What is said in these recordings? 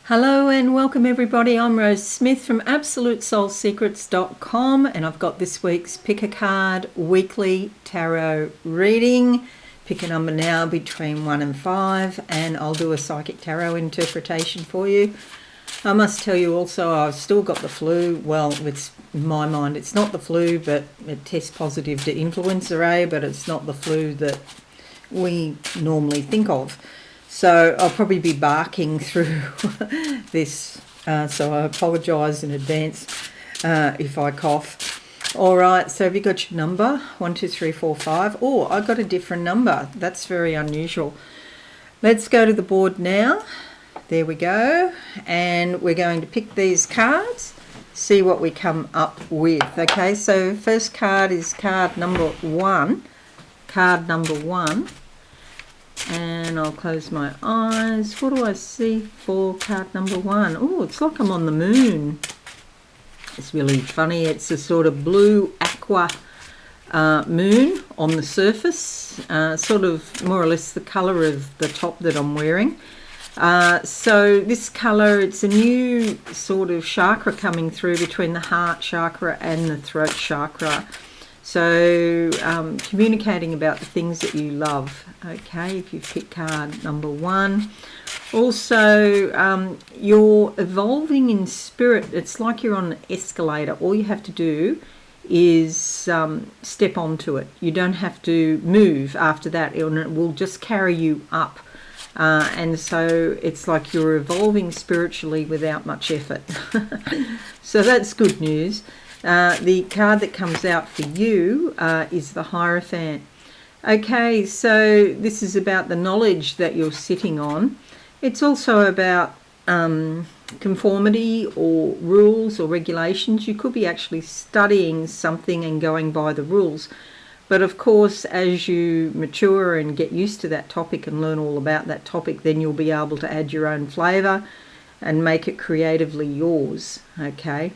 Hello and welcome everybody. I'm Rose Smith from AbsoluteSoulSecrets.com and I've got this week's Pick a Card weekly tarot reading. Pick a number now between 1 and 5 and I'll do a psychic tarot interpretation for you. I must tell you also I've still got the flu. Well, it's in my mind it's not the flu, but it tests positive to influenza A, but it's not the flu that we normally think of. So I'll probably be barking through this, so I apologise in advance if I cough. All right, so have you got your number? 1, 2, 3, 4, 5. Oh, I got a different number. That's very unusual. Let's go to the board now. There we go. And we're going to pick these cards, see what we come up with. Okay, so first card is card number 1. Card number 1. And I'll close my eyes. What do I see for card number 1? Oh, it's like I'm on the moon. It's really funny. It's a sort of blue aqua moon on the surface, sort of more or less the colour of the top that I'm wearing. So this colour, it's a new sort of chakra coming through between the heart chakra and the throat chakra. So communicating about the things that you love, okay, if you pick card number 1. Also, you're evolving in spirit. It's like you're on an escalator. All you have to do is step onto it. You don't have to move after that, and it will just carry you up. And so it's like you're evolving spiritually without much effort. So that's good news. The card that comes out for you is the Hierophant. Okay, so this is about the knowledge that you're sitting on. It's also about conformity or rules or regulations. You could be actually studying something and going by the rules. But of course, as you mature and get used to that topic and learn all about that topic, then you'll be able to add your own flavour and make it creatively yours, okay?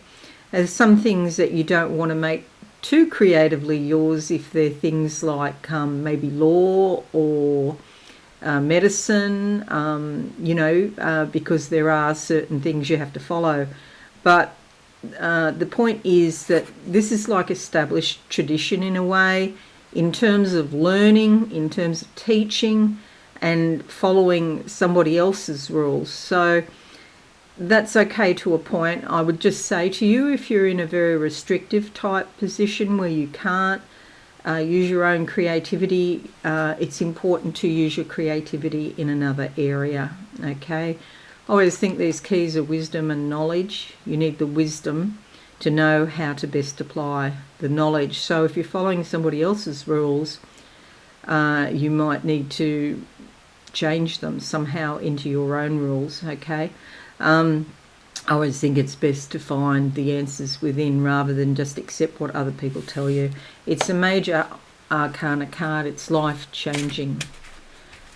There's some things that you don't want to make too creatively yours if they're things like maybe law or medicine, because there are certain things you have to follow. But the point is that this is like established tradition in a way, in terms of learning, in terms of teaching and following somebody else's rules. So that's okay to a point. I would just say to you, if you're in a very restrictive type position where you can't use your own creativity, it's important to use your creativity in another area, okay? I always think these keys are wisdom and knowledge. You need the wisdom to know how to best apply the knowledge. So if you're following somebody else's rules, you might need to change them somehow into your own rules, okay? I always think it's best to find the answers within rather than just accept what other people tell you. It's a major arcana card. It's life-changing.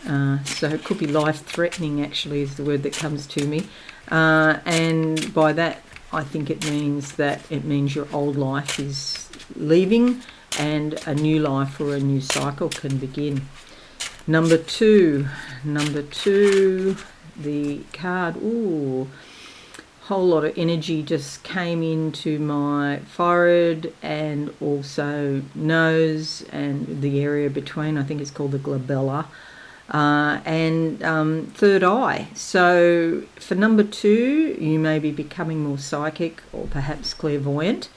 So it could be life-threatening, actually, is the word that comes to me. And by that, I think it means your old life is leaving and a new life or a new cycle can begin. Number 2, the card, ooh, whole lot of energy just came into my forehead and also nose and the area between, I think it's called the glabella, and third eye. So for number 2, you may be becoming more psychic or perhaps clairvoyant.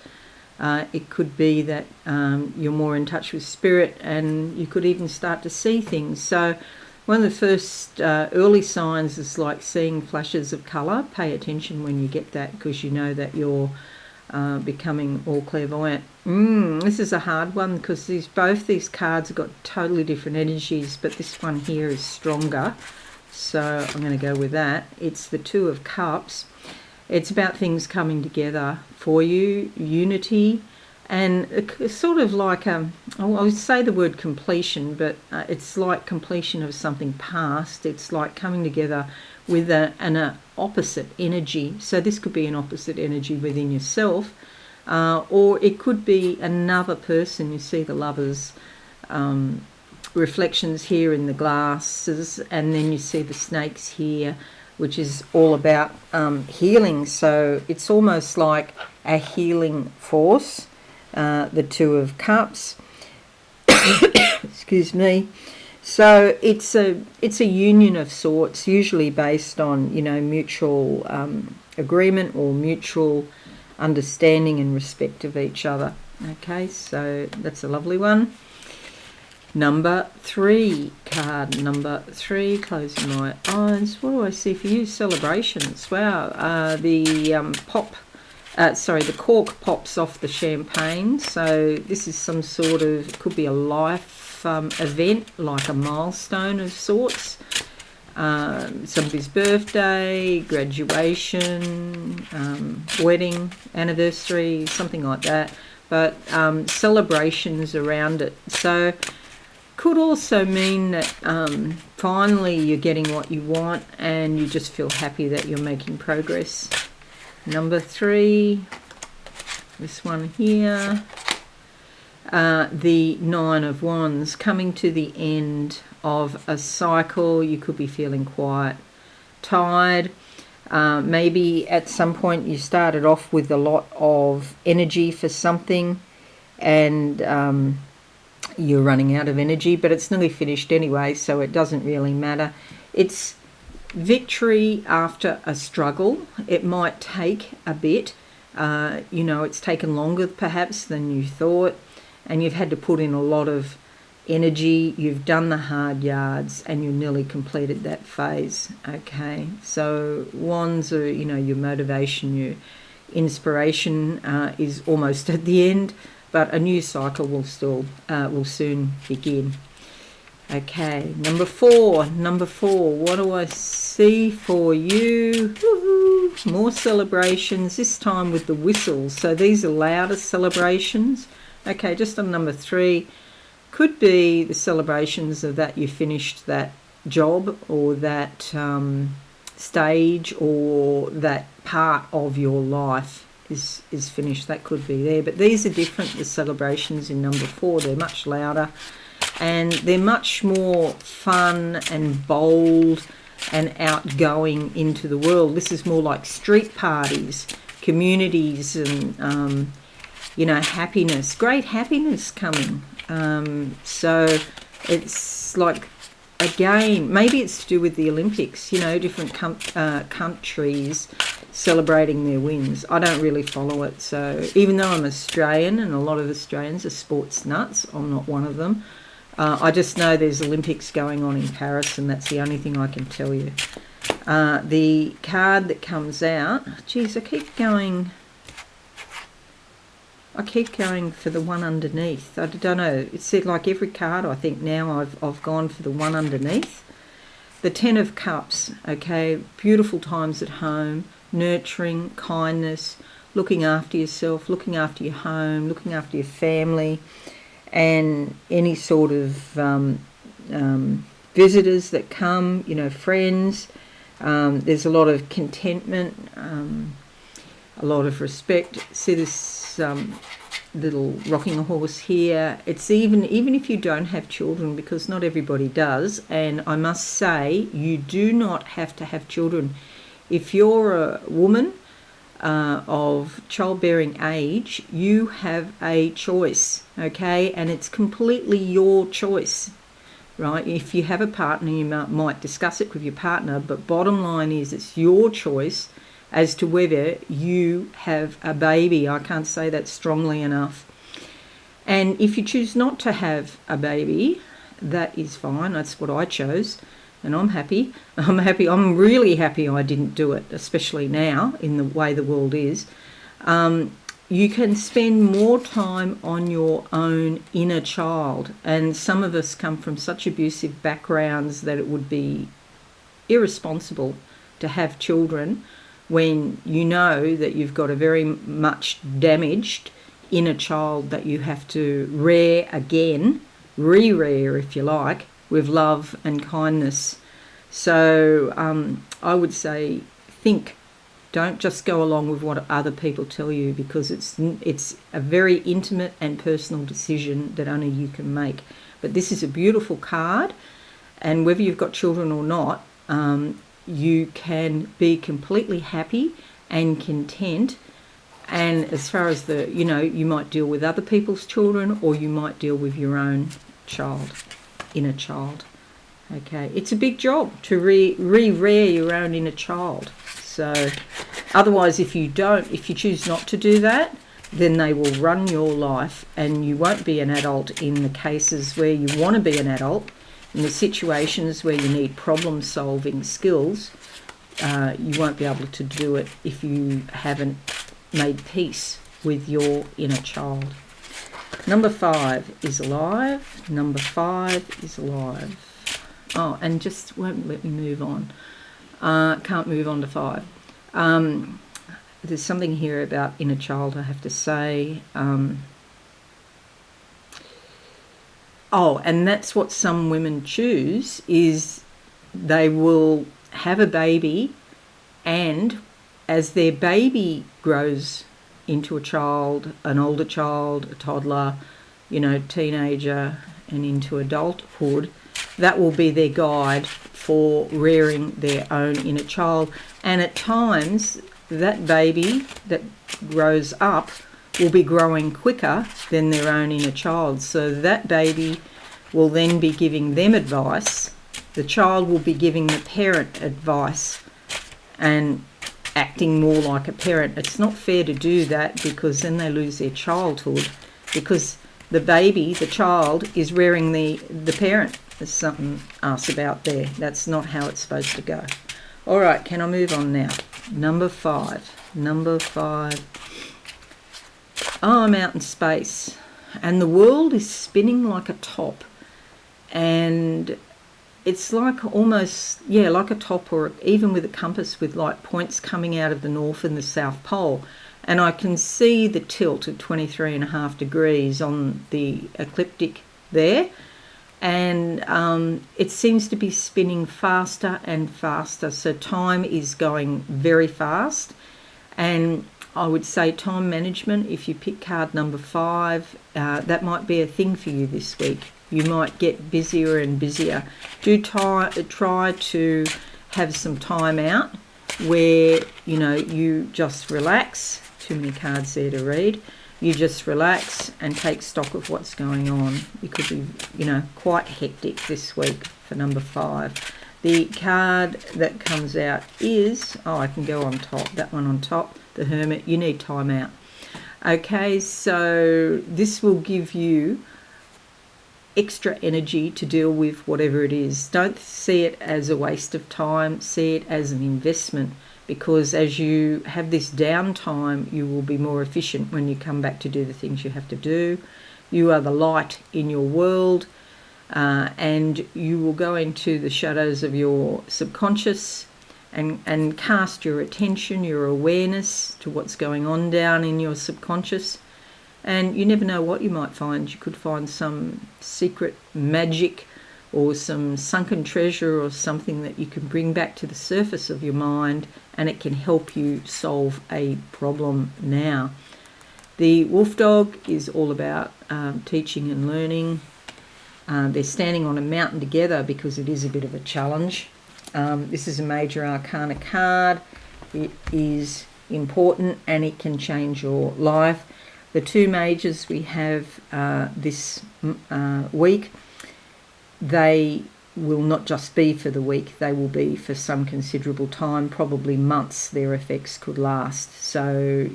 It could be that you're more in touch with spirit and you could even start to see things. So one of the first early signs is like seeing flashes of colour. Pay attention when you get that, because you know that you're becoming more clairvoyant. This is a hard one because both these cards have got totally different energies, but this one here is stronger. So I'm going to go with that. It's the 2 of Cups. It's about things coming together for you, unity, and it's sort of like, I would say the word completion, but it's like completion of something past. It's like coming together with an opposite energy. So this could be an opposite energy within yourself, or it could be another person. You see the Lovers reflections here in the glasses, and then you see the snakes here. which is all about healing. So it's almost like a healing force. The Two of Cups. Excuse me. So it's a union of sorts, usually based on, you know, mutual agreement or mutual understanding and respect of each other. Okay, so that's a lovely one. Number 3, card number 3, closing my eyes. What do I see for you? Celebrations. Wow. The cork pops off the champagne. So this is some sort of, could be a life event, like a milestone of sorts. Somebody's birthday, graduation, wedding, anniversary, something like that. But celebrations around it. So could also mean that finally you're getting what you want and you just feel happy that you're making progress. Number 3, this one here, the 9 of Wands, coming to the end of a cycle. You could be feeling quite tired. Maybe at some point you started off with a lot of energy for something and you're running out of energy, but it's nearly finished anyway, so it doesn't really matter. It's victory after a struggle. It might take a bit. You know, it's taken longer perhaps than you thought, and you've had to put in a lot of energy. You've done the hard yards and you nearly completed that phase. Okay, so Wands are, you know, your motivation, your inspiration is almost at the end, but a new cycle will soon begin. Okay, number 4, what do I see for you? Woo-hoo. More celebrations, this time with the whistles. So these are louder celebrations. Okay, just on number 3, could be the celebrations of that you finished that job or that stage or that part of your life is finished. That could be there, but these are different, the celebrations in number 4. They're much louder and they're much more fun and bold and outgoing into the world. This is more like street parties, communities, and you know, happiness, great happiness coming. So it's like, again, maybe it's to do with the Olympics, you know, different countries celebrating their wins. I don't really follow it, so even though I'm Australian and a lot of Australians are sports nuts, I'm not one of them. I just know there's Olympics going on in Paris, and that's the only thing I can tell you. The card that comes out, geez, I keep going for the one underneath. I don't know. It said like every card, I think now I've gone for the one underneath. The 10 of Cups, okay, beautiful times at home, nurturing, kindness, looking after yourself, looking after your home, looking after your family, and any sort of visitors that come, you know, friends. There's a lot of contentment, a lot of respect. See this little rocking horse here. It's even if you don't have children, because not everybody does, and I must say you do not have to have children. If you're a woman of childbearing age, you have a choice, okay, and it's completely your choice, right? If you have a partner, you might discuss it with your partner, but bottom line is it's your choice as to whether you have a baby. I can't say that strongly enough. And if you choose not to have a baby, that is fine. That's what I chose, and I'm happy. I'm really happy I didn't do it, especially now in the way the world is. You can spend more time on your own inner child, and some of us come from such abusive backgrounds that it would be irresponsible to have children when you know that you've got a very much damaged inner child that you have to rear again, re-rear if you like, with love and kindness. So I would say think. Don't just go along with what other people tell you, because it's a very intimate and personal decision that only you can make. But this is a beautiful card, and whether you've got children or not, you can be completely happy and content. And as far as you might deal with other people's children, or you might deal with your own child, inner child. Okay, it's a big job to re-rear your own inner child. So otherwise, if you choose not to do that, then they will run your life, and you won't be an adult in the cases where you want to be an adult. In the situations where you need problem-solving skills, you won't be able to do it if you haven't made peace with your inner child. Number 5 is alive. Number 5 is alive. Oh, and just won't let me move on. Can't move on to 5. There's something here about inner child I have to say. And that's what some women choose, is they will have a baby, and as their baby grows into a child, an older child, a toddler, teenager, and into adulthood, that will be their guide for rearing their own inner child. And at times, that baby that grows up will be growing quicker than their own inner child. So that baby will then be giving them advice. The child will be giving the parent advice and acting more like a parent. It's not fair to do that, because then they lose their childhood, because the baby, the child, is rearing the parent. There's something else about there. That's not how it's supposed to go. All right, can I move on now? Number 5. Oh, I'm out in space, and the world is spinning like a top, and it's like almost, like a top, or even with a compass with like points coming out of the North and the South Pole. And I can see the tilt of 23.5 degrees on the ecliptic there. And it seems to be spinning faster and faster. So time is going very fast. And I would say time management, if you pick card number 5, that might be a thing for you this week. You might get busier and busier. Do try to have some time out where, you just relax. Too many cards there to read. You just relax and take stock of what's going on. It could be, quite hectic this week for number 5. The card that comes out is, I can go on top, that one on top, the Hermit. You need time out. Okay, so this will give you extra energy to deal with whatever it is. Don't see it as a waste of time, see it as an investment, because as you have this downtime, you will be more efficient when you come back to do the things you have to do. You are the light in your world, and you will go into the shadows of your subconscious and cast your attention, your awareness to what's going on down in your subconscious. And you never know what you might find. You could find some secret magic or some sunken treasure or something that you can bring back to the surface of your mind, and it can help you solve a problem now. The wolf dog is all about teaching and learning. They're standing on a mountain together because it is a bit of a challenge. This is a major arcana card. It is important and it can change your life. The 2 majors we have this week, they will not just be for the week, they will be for some considerable time, probably months their effects could last. So,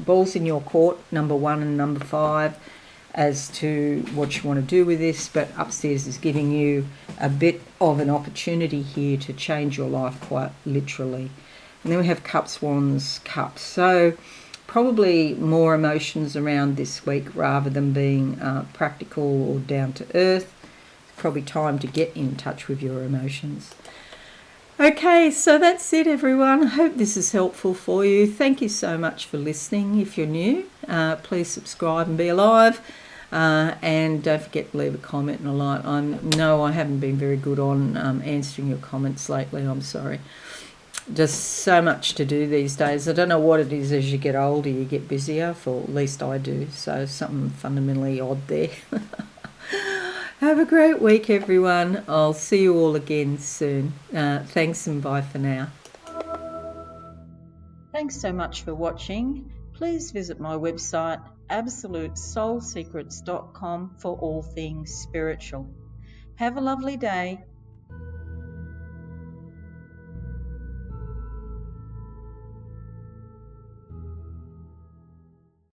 balls in your court, number 1 and number 5, as to what you want to do with this, but upstairs is giving you a bit of an opportunity here to change your life quite literally. And then we have cups, wands, cups. So probably more emotions around this week rather than being practical or down to earth. Probably time to get in touch with your emotions. Okay, so that's it, everyone. I hope this is helpful for you. Thank you so much for listening. If you're new, please subscribe and be alive. And don't forget to leave a comment and a like. I haven't been very good on answering your comments lately. I'm sorry. Just so much to do these days. I don't know what it is. As you get older, you get busier, for at least I do. So something fundamentally odd there. Have a great week, everyone. I'll see you all again soon. Thanks and bye for now. Thanks so much for watching. Please visit my website absolutesoulsecrets.com for all things spiritual. Have a lovely day.